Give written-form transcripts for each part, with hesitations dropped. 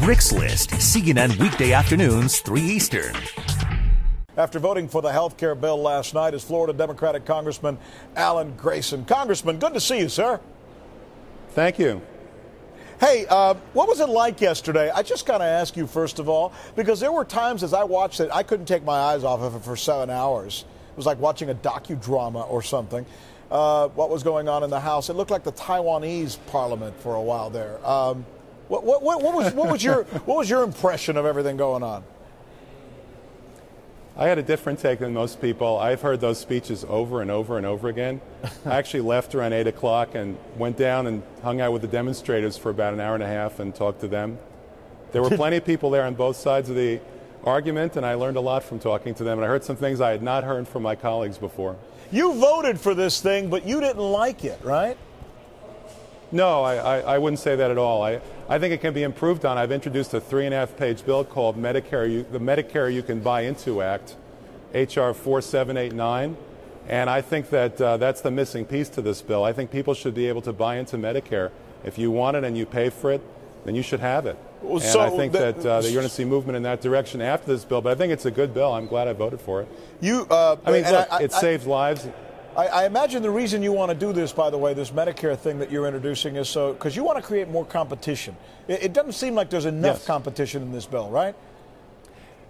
Rick's List, CNN weekday afternoons, 3 Eastern. After voting for the health care bill last night is Florida Democratic Congressman Alan Grayson. Congressman, good to see you, sir. Thank you. Hey, what was it like yesterday? I just got to ask you, first of all, because there were times as I watched it, I couldn't take my eyes off of it for 7 hours. It was like watching a docudrama or something. What was going on in the House? It looked like the Taiwanese parliament for a while there. What was your impression of everything going on? I had a different take than most people. I've heard those speeches over and over and over again. I actually left around 8 o'clock and went down and hung out with the demonstrators for about an hour and a half and talked to them. There were plenty of people there on both sides of the argument, and I learned a lot from talking to them. And I heard some things I had not heard from my colleagues before. You voted for this thing, but you didn't like it, right? No, I wouldn't say that at all. I think it can be improved on. I've introduced a 3.5-page bill called the Medicare You Can Buy Into Act, H.R. 4789, and I think that that's the missing piece to this bill. I think people should be able to buy into Medicare. If you want it and you pay for it, then you should have it. And so I think that you're going to see movement in that direction after this bill, but I think it's a good bill. I'm glad I voted for it. It saves lives. I imagine the reason you want to do this, by the way, this Medicare thing that you're introducing is because you want to create more competition. It doesn't seem like there's enough competition in this bill, right?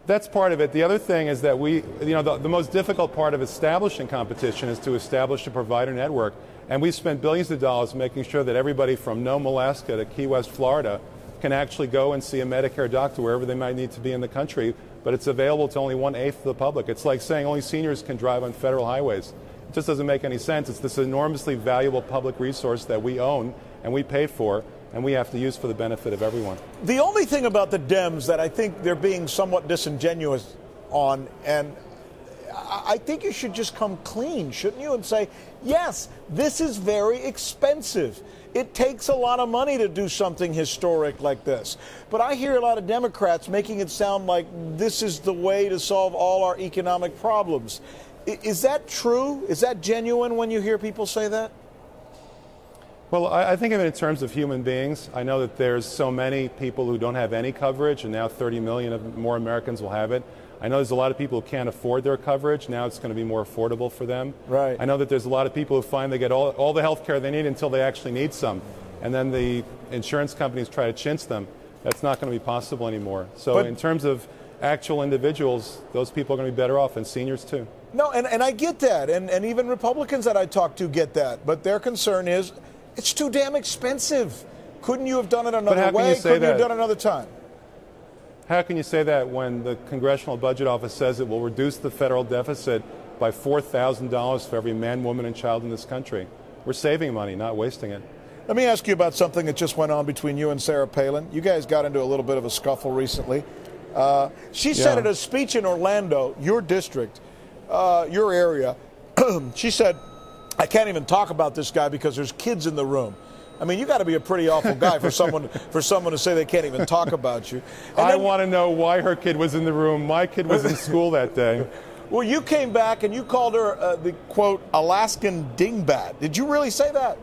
That's part of it. The other thing is that the most difficult part of establishing competition is to establish a provider network. And we've spent billions of dollars making sure that everybody from Nome, Alaska to Key West, Florida can actually go and see a Medicare doctor wherever they might need to be in the country, but it's available to only 1/8 of the public. It's like saying only seniors can drive on federal highways. It just doesn't make any sense. It's this enormously valuable public resource that we own and we pay for, and we have to use for the benefit of everyone. The only thing about the Dems that I think they're being somewhat disingenuous on, and I think you should just come clean, shouldn't you, and say, yes, this is very expensive. It takes a lot of money to do something historic like this. But I hear a lot of Democrats making it sound like this is the way to solve all our economic problems. Is that true? Is that genuine when you hear people say that? Well, I think of it in terms of human beings. I know that there's so many people who don't have any coverage, and now 30 million more Americans will have it. I know there's a lot of people who can't afford their coverage. Now it's going to be more affordable for them. Right. I know that there's a lot of people who find they get all the health care they need until they actually need some. And then the insurance companies try to chintz them. That's not going to be possible anymore. So in terms of actual individuals, those people are going to be better off, and seniors too. No, and I get that. And even Republicans that I talk to get that. But their concern is it's too damn expensive. Couldn't you have done it another way? Couldn't you have done it another time? How can you say that when the Congressional Budget Office says it will reduce the federal deficit by $4,000 for every man, woman, and child in this country? We're saving money, not wasting it. Let me ask you about something that just went on between you and Sarah Palin. You guys got into a little bit of a scuffle recently. She said at a speech in Orlando, your district, your area, she said, I can't even talk about this guy because there's kids in the room. I mean, you got to be a pretty awful guy for someone to say they can't even talk about you. And I want to know why her kid was in the room. My kid was in school that day. Well, you came back and you called her the, quote, Alaskan dingbat. Did you really say that?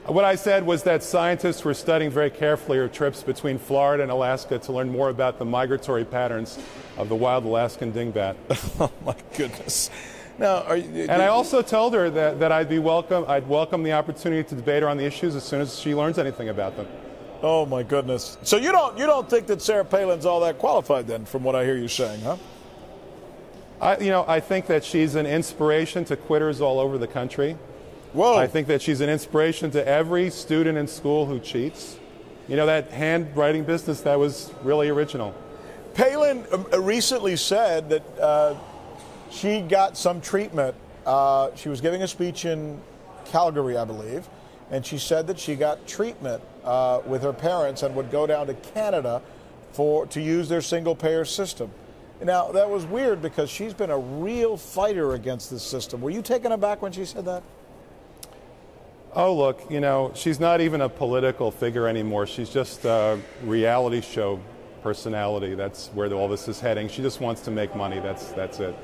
What I said was that scientists were studying very carefully her trips between Florida and Alaska to learn more about the migratory patterns of the wild Alaskan dingbat. Oh, my goodness. Now, and I also told her that I'd welcome the opportunity to debate her on the issues as soon as she learns anything about them. Oh my goodness! So you don't think that Sarah Palin's all that qualified then, from what I hear you saying, huh? I think that she's an inspiration to quitters all over the country. Whoa! I think that she's an inspiration to every student in school who cheats. You know, that handwriting business, that was really original. Palin recently said that she got some treatment. She was giving a speech in Calgary, I believe, and she said that she got treatment with her parents and would go down to Canada to use their single-payer system. Now, that was weird because she's been a real fighter against this system. Were you taken aback when she said that? Oh, look, she's not even a political figure anymore. She's just a reality show personality. That's where all this is heading. She just wants to make money. That's it.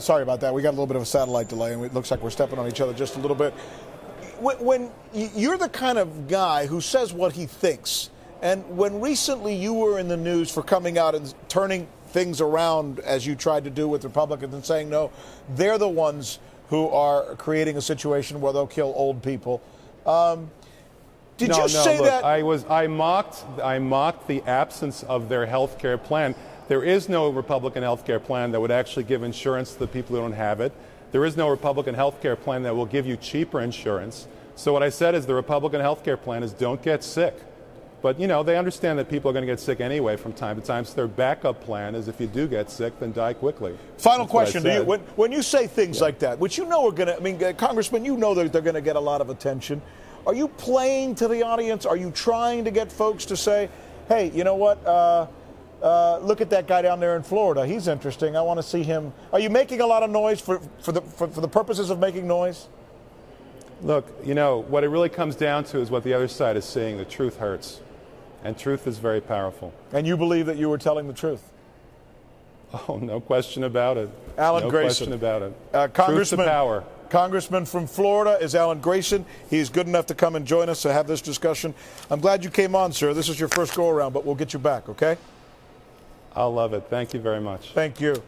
Sorry about that. We got a little bit of a satellite delay, and it looks like we're stepping on each other just a little bit. when you're the kind of guy who says what he thinks, and when recently you were in the news for coming out and turning things around as you tried to do with Republicans and saying, no, they're the ones who are creating a situation where they'll kill old people. Did you say look, that? I mocked the absence of their health care plan. There is no Republican health care plan that would actually give insurance to the people who don't have it. There is no Republican health care plan that will give you cheaper insurance. So what I said is the Republican health care plan is don't get sick. But, you know, they understand that people are going to get sick anyway from time to time. So their backup plan is if you do get sick, then die quickly. Final question to you. When you say things like that, which you know are going to, I mean, Congressman, you know that they're going to get a lot of attention. Are you playing to the audience? Are you trying to get folks to say, hey, you know what, look at that guy down there in Florida. He's interesting. I want to see him. Are you making a lot of noise for the purposes of making noise? Look, you know, what it really comes down to is what the other side is saying. The truth hurts. And truth is very powerful. And you believe that you were telling the truth? Oh, no question about it. Alan Grayson. No question about it. Truth to power. Congressman from Florida is Alan Grayson. He's good enough to come and join us to have this discussion. I'm glad you came on, sir. This is your first go-around, but we'll get you back, okay? I'll love it. Thank you very much. Thank you.